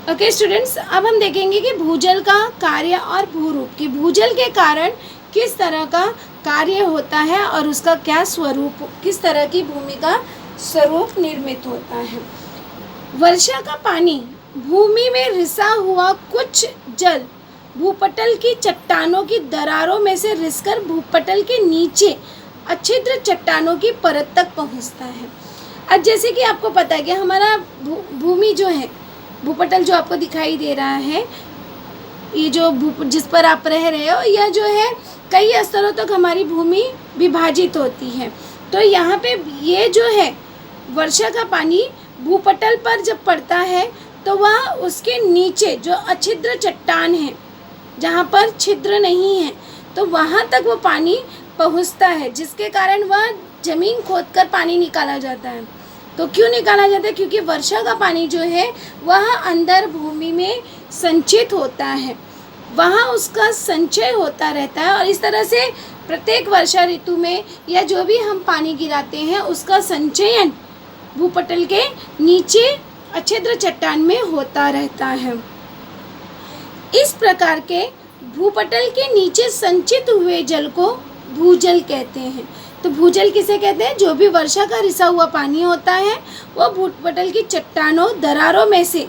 Okay students, अब हम देखेंगे कि भूजल का कार्य और भूरूप कि भूजल के कारण किस तरह का कार्य होता है और उसका क्या स्वरूप, किस तरह की भूमि का स्वरूप निर्मित होता है। वर्षा का पानी भूमि में रिसा हुआ कुछ जल भूपटल की चट्टानों की दरारों में से रिसकर भूपटल के नीचे अच्छिद्र चट्टानों की परत तक पहुंचता है। अब जैसे कि आपको पता है कि हमारा भूमि जो है, भूपटल जो आपको दिखाई दे रहा है, ये जो जिस पर आप रह रहे हो, यह जो है कई स्तरों तक हमारी भूमि विभाजित होती है। तो यहाँ पे ये जो है वर्षा का पानी भूपटल पर जब पड़ता है तो वह उसके नीचे जो अच्छिद्र चट्टान है, जहाँ पर छिद्र नहीं है, तो वहाँ तक वो पानी पहुँचता है, जिसके कारण वह ज़मीन खोदकर पानी निकाला जाता है। तो क्यों निकाला जाता है? क्योंकि वर्षा का पानी जो है वह अंदर भूमि में संचित होता है, वहाँ उसका संचय होता रहता है और इस तरह से प्रत्येक वर्षा ऋतु में या जो भी हम पानी गिराते हैं उसका संचयन भूपटल के नीचे अच्छिद्र चट्टान में होता रहता है। इस प्रकार के भूपटल के नीचे संचित हुए जल को भूजल कहते हैं। तो भूजल किसे कहते हैं? जो भी वर्षा का रिसा हुआ पानी होता है वह भूपटल की चट्टानों दरारों में से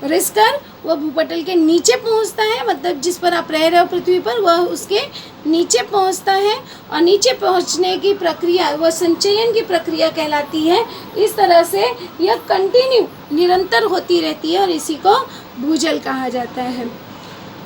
रिसकर वह भूपटल के नीचे पहुंचता है, मतलब जिस पर आप रह रहे हो पृथ्वी पर, वह उसके नीचे पहुंचता है और नीचे पहुंचने की प्रक्रिया वह संचयन की प्रक्रिया कहलाती है। इस तरह से यह कंटिन्यू निरंतर होती रहती है और इसी को भूजल कहा जाता है।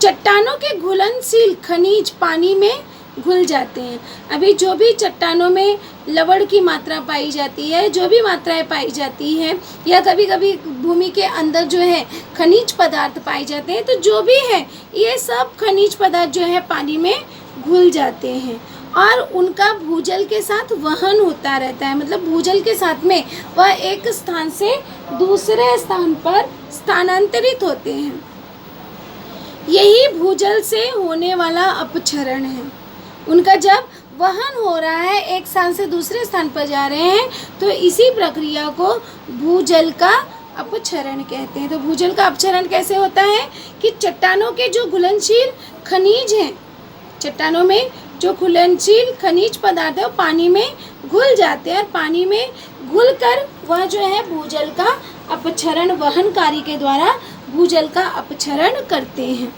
चट्टानों के घुलनशील खनिज पानी में घुल जाते हैं। अभी जो भी चट्टानों में लवण की मात्रा पाई जाती है, जो भी मात्राएं पाई जाती हैं, या कभी कभी भूमि के अंदर जो है खनिज पदार्थ पाए जाते हैं, तो जो भी है ये सब खनिज पदार्थ जो है पानी में घुल जाते हैं और उनका भूजल के साथ वहन होता रहता है। मतलब भूजल के साथ में वह एक स्थान से दूसरे स्थान पर स्थानांतरित होते हैं। यही भूजल से होने वाला अपक्षरण है। उनका जब वहन हो रहा है, एक स्थान से दूसरे स्थान पर जा रहे हैं, तो इसी प्रक्रिया को भूजल का अपक्षरण कहते हैं। तो भूजल का अपक्षरण कैसे होता है कि चट्टानों के जो घुलनशील खनिज हैं, चट्टानों में जो घुलनशील खनिज पदार्थ है वो पानी में घुल जाते हैं और पानी में घुलकर वह जो है भूजल का अपक्षरण वहन कार्य के द्वारा भूजल का अपक्षरण करते हैं।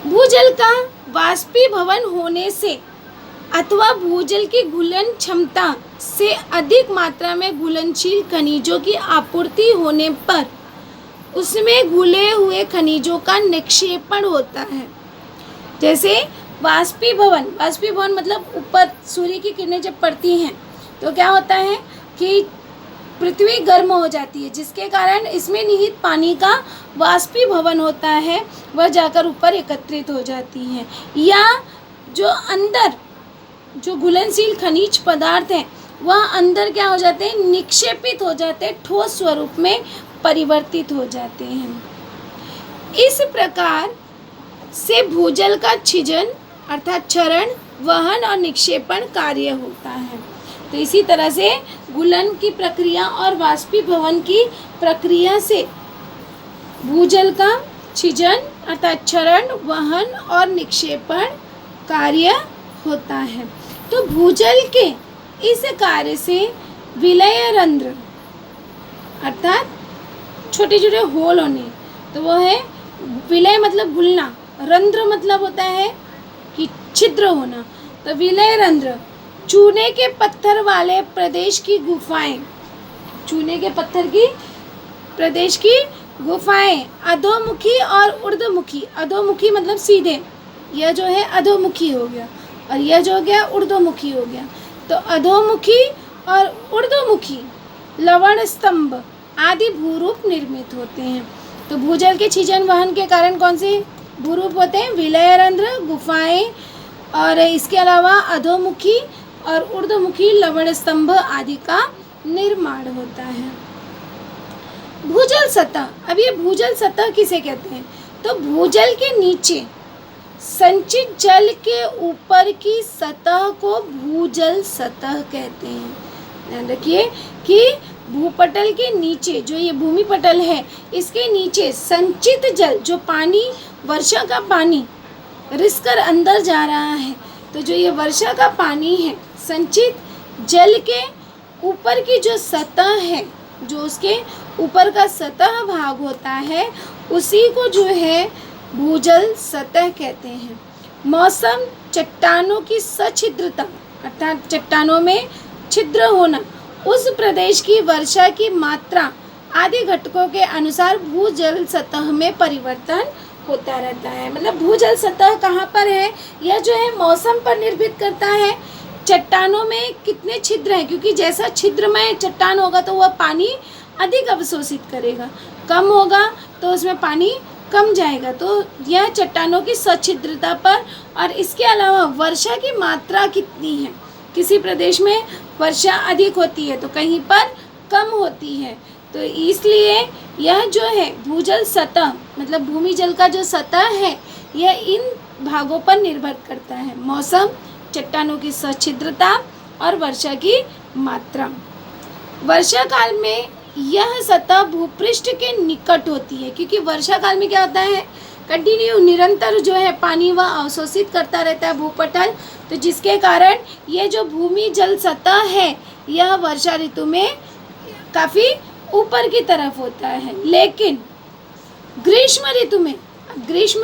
भूजल का वाष्पीभवन होने से अथवा भूजल की घुलन क्षमता से अधिक मात्रा में घुलनशील खनिजों की आपूर्ति होने पर उसमें घुले हुए खनिजों का निक्षेपण होता है। जैसे वाष्पीभवन, वाष्पीभवन मतलब ऊपर सूर्य की किरणें जब पड़ती हैं तो क्या होता है कि पृथ्वी गर्म हो जाती है, जिसके कारण इसमें निहित पानी का वाष्पीभवन होता है, वह जाकर ऊपर एकत्रित हो जाती है। या जो अंदर जो घुलनशील खनिज पदार्थ हैं वह अंदर क्या हो जाते हैं, निक्षेपित हो जाते हैं, ठोस स्वरूप में परिवर्तित हो जाते हैं। इस प्रकार से भूजल का छिजन अर्थात क्षरण, वहन और निक्षेपण कार्य होता है। तो इसी तरह से घुलन की प्रक्रिया और वाष्पीभवन की प्रक्रिया से भूजल का छिजन अर्थात क्षरण, वहन और निक्षेपण कार्य होता है। तो भूजल के इस कार्य से विलय रंध्र अर्थात छोटे छोटे होल होने, तो वो है विलय मतलब घुलना, रंध्र मतलब होता है कि छिद्र होना। तो विलय रंध्र चूने के पत्थर वाले प्रदेश की गुफाएं, चूने के पत्थर की प्रदेश की गुफाएं अधोमुखी और ऊर्ध्वमुखी, अधोमुखी मतलब सीधे, यह जो है अधोमुखी हो गया और यह जो हो गया ऊर्ध्वमुखी हो गया। तो अधोमुखी और ऊर्ध्वमुखी लवण स्तंभ आदि भूरूप निर्मित होते हैं। तो भूजल के छिजन वहन के कारण कौन से भूरूप होते हैं? विलय रंध्र, गुफाएं और इसके अलावा अधोमुखी और ऊर्ध्वमुखी लवण स्तंभ आदि का निर्माण होता है। भूजल सतह, अब ये भूजल सतह किसे कहते हैं? तो भूजल के नीचे संचित जल के ऊपर की सतह को भूजल सतह कहते हैं। ध्यान रखिए कि भूपटल के नीचे, जो ये भूमि पटल है इसके नीचे संचित जल, जो पानी, वर्षा का पानी रिस कर अंदर जा रहा है, तो जो ये वर्षा का पानी है, संचित जल के ऊपर की जो सतह है, जो उसके ऊपर का सतह भाग होता है, उसी को जो है भूजल सतह कहते हैं। मौसम, चट्टानों की सछिद्रता अर्थात चट्टानों में छिद्र होना, उस प्रदेश की वर्षा की मात्रा आदि घटकों के अनुसार भूजल सतह में परिवर्तन होता रहता है। मतलब भूजल सतह कहाँ पर है, यह जो है मौसम पर निर्भर करता है, चट्टानों में कितने छिद्र हैं, क्योंकि जैसा छिद्रमय चट्टान होगा तो वह पानी अधिक अवशोषित करेगा, कम होगा तो उसमें पानी कम जाएगा। तो यह चट्टानों की सछिद्रता पर, और इसके अलावा वर्षा की मात्रा कितनी है, किसी प्रदेश में वर्षा अधिक होती है तो कहीं पर कम होती है, तो इसलिए यह जो है भूजल सतह मतलब भूमि जल का जो सतह है यह इन भागों पर निर्भर करता है, मौसम, चट्टानों की सछिद्रता और वर्षा की मात्रा। वर्षा काल में यह सतह भूपृष्ठ के निकट होती है, क्योंकि वर्षा काल में क्या होता है, कंटिन्यू निरंतर जो है पानी वह अवशोषित करता रहता है भूपटल, तो जिसके कारण ये जो भूमि जल सतह है यह वर्षा ऋतु में काफ़ी ऊपर की तरफ होता है। लेकिन ग्रीष्म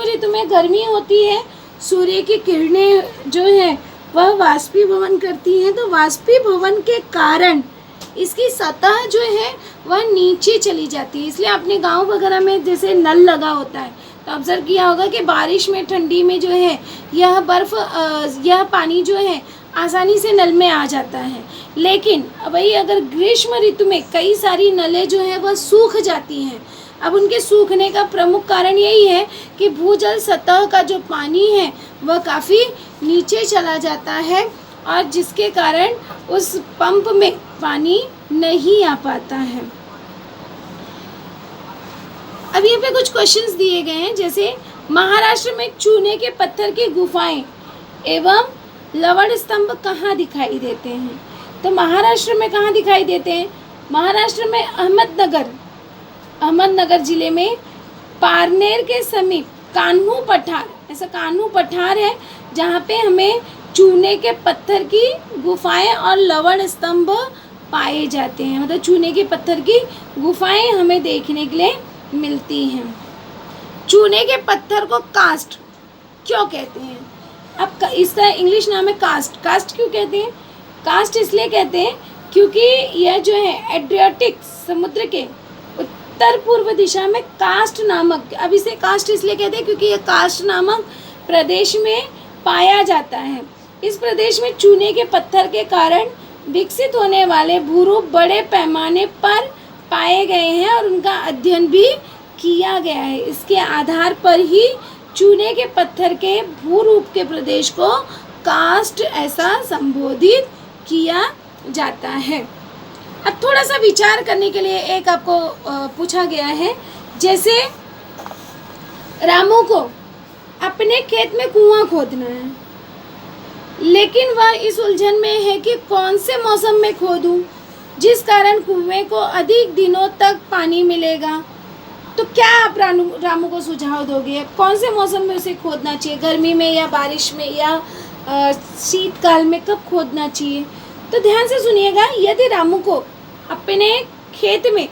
ऋतु में गर्मी होती है, सूर्य की किरणें जो है वह वाष्पीभवन करती हैं, तो वाष्पीभवन के कारण इसकी सतह जो है वह नीचे चली जाती है। इसलिए अपने गांव वगैरह में जैसे नल लगा होता है तो ऑब्जर्व किया होगा कि बारिश में, ठंडी में जो है यह पानी जो है आसानी से नल में आ जाता है। लेकिन वही अगर ग्रीष्म ऋतु में कई सारी नलें जो हैं वह सूख जाती हैं। अब उनके सूखने का प्रमुख कारण यही है कि भूजल सतह का जो पानी है वह काफ़ी नीचे चला जाता है, और जिसके कारण उस पंप में पानी नहीं आ पाता है। अब यहाँ पे कुछ क्वेश्चंस दिए गए हैं, जैसे महाराष्ट्र में चूने के पत्थर की गुफाएं एवं लवण स्तंभ कहाँ दिखाई देते हैं। तो महाराष्ट्र में कहाँ दिखाई देते हैं, महाराष्ट्र में अहमदनगर जिले में पारनेर के समीप कान्हू पठार, ऐसा कान्हू पठार है जहाँ पे हमें चूने के पत्थर की गुफाएं और लवण स्तंभ पाए जाते हैं। मतलब चूने के पत्थर की गुफाएं हमें देखने के लिए मिलती हैं। चूने के पत्थर को कास्ट क्यों कहते हैं, अब इसका इंग्लिश नाम है कास्ट। कास्ट क्यों कहते हैं, कास्ट इसलिए कहते हैं क्योंकि यह जो है एड्रियाटिक समुद्र के उत्तर पूर्व दिशा में कास्ट नामक, अब इसे कास्ट इसलिए कहते हैं क्योंकि यह कास्ट नामक प्रदेश में पाया जाता है। इस प्रदेश में चूने के पत्थर के कारण विकसित होने वाले भूरूप बड़े पैमाने पर पाए गए हैं और उनका अध्ययन भी किया गया है। इसके आधार पर ही चूने के पत्थर के भूरूप के प्रदेश को कास्ट ऐसा संबोधित किया जाता है। अब थोड़ा सा विचार करने के लिए एक आपको पूछा गया है, जैसे रामू को अपने खेत में कुआं खोदना है, लेकिन वह इस उलझन में है कि कौन से मौसम में खोदूं जिस कारण कुएं को अधिक दिनों तक पानी मिलेगा। तो क्या आप रामू को सुझाव दोगे, कौन से मौसम में उसे खोदना चाहिए, गर्मी में या बारिश में या शीतकाल में, कब खोदना चाहिए। तो ध्यान से सुनिएगा, यदि रामू को अपने खेत में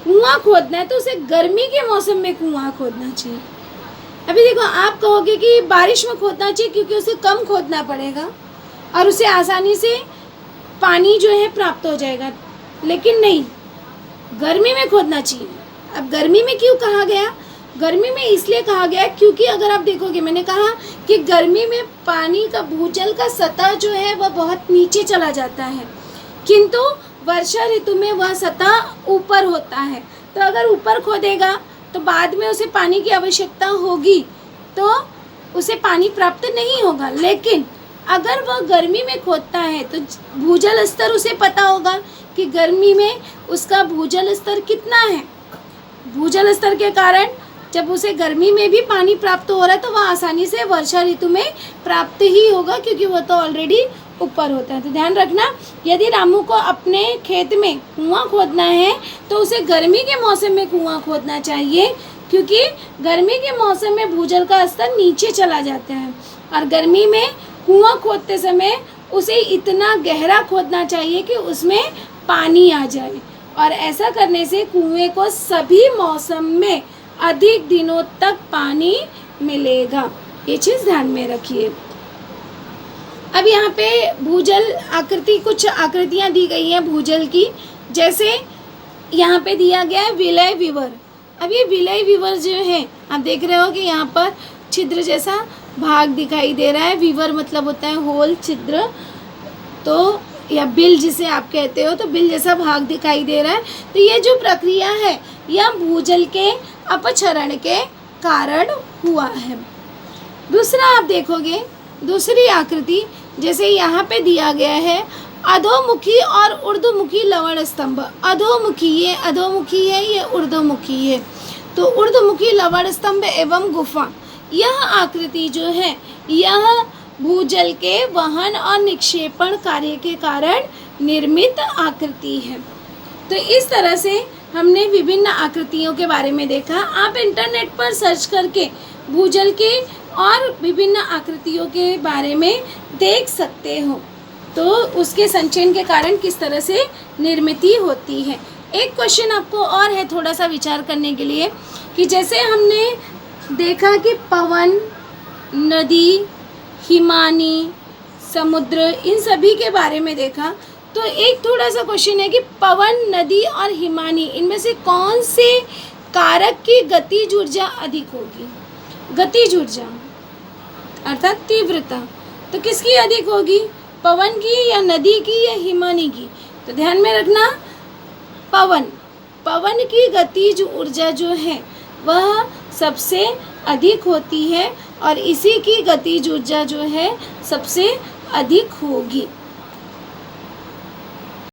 कुआं खोदना है तो उसे गर्मी के मौसम में कुआं खोदना चाहिए। अभी देखो, आप कहोगे कि बारिश में खोदना चाहिए क्योंकि उसे कम खोदना पड़ेगा और उसे आसानी से पानी जो है प्राप्त हो जाएगा, लेकिन नहीं, गर्मी में खोदना चाहिए। अब गर्मी में क्यों कहा गया, गर्मी में इसलिए कहा गया क्योंकि अगर आप देखोगे, मैंने कहा कि गर्मी में पानी का भूजल का सतह जो है वह बहुत नीचे चला जाता है, किंतु वर्षा ऋतु में वह सतह ऊपर होता है। तो अगर ऊपर खोदेगा तो बाद में उसे पानी की आवश्यकता होगी तो उसे पानी प्राप्त नहीं होगा। लेकिन अगर वह गर्मी में खोदता है तो भूजल स्तर उसे पता होगा कि गर्मी में उसका भूजल स्तर कितना है। भूजल स्तर के कारण जब उसे गर्मी में भी पानी प्राप्त हो रहा है तो वह आसानी से वर्षा ऋतु में प्राप्त ही होगा, क्योंकि वह तो ऑलरेडी ऊपर होता है। तो ध्यान रखना, यदि रामू को अपने खेत में कुआं खोदना है तो उसे गर्मी के मौसम में कुआं खोदना चाहिए, क्योंकि गर्मी के मौसम में भूजल का स्तर नीचे चला जाता है और गर्मी में कुआं खोदते समय उसे इतना गहरा खोदना चाहिए कि उसमें पानी आ जाए, और ऐसा करने से कुएं को सभी मौसम में अधिक दिनों तक पानी मिलेगा। ये चीज़ ध्यान में रखिए। अब यहाँ पे भूजल आकृति, कुछ आकृतियाँ दी गई हैं भूजल की, जैसे यहाँ पे दिया गया है विलय विवर। अब ये विलय विवर जो है, आप देख रहे हो कि यहाँ पर छिद्र जैसा भाग दिखाई दे रहा है। विवर मतलब होता है होल, छिद्र, तो या बिल जिसे आप कहते हो, तो बिल जैसा भाग दिखाई दे रहा है। तो ये जो प्रक्रिया है यह भूजल के अपक्षरण के कारण हुआ है। दूसरा आप देखोगे, दूसरी आकृति जैसे यहाँ पे दिया गया है अधोमुखी और ऊर्ध्वमुखी लवण स्तंभ। अधोमुखी, ये अधोमुखी है, ये ऊर्ध्वमुखी है। तो ऊर्ध्वमुखी लवण स्तंभ एवं गुफा, यह आकृति जो है यह भूजल के वहन और निक्षेपण कार्य के कारण निर्मित आकृति है। तो इस तरह से हमने विभिन्न आकृतियों के बारे में देखा। आप इंटरनेट पर सर्च करके भूजल के और विभिन्न आकृतियों के बारे में देख सकते हो, तो उसके संचयन के कारण किस तरह से निर्मित होती है। एक क्वेश्चन आपको और है थोड़ा सा विचार करने के लिए, कि जैसे हमने देखा कि पवन, नदी, हिमानी, समुद्र, इन सभी के बारे में देखा, तो एक थोड़ा सा क्वेश्चन है कि पवन, नदी और हिमानी, इनमें से कौन से कारक की गतिज ऊर्जा अधिक होगी? गतिज ऊर्जा अर्थात तीव्रता, तो किसकी अधिक होगी? पवन की या नदी की या हिमानी की? तो ध्यान में रखना, पवन की गतिज ऊर्जा जो है वह सबसे अधिक होती है और इसी की गतिज ऊर्जा जो है सबसे अधिक होगी।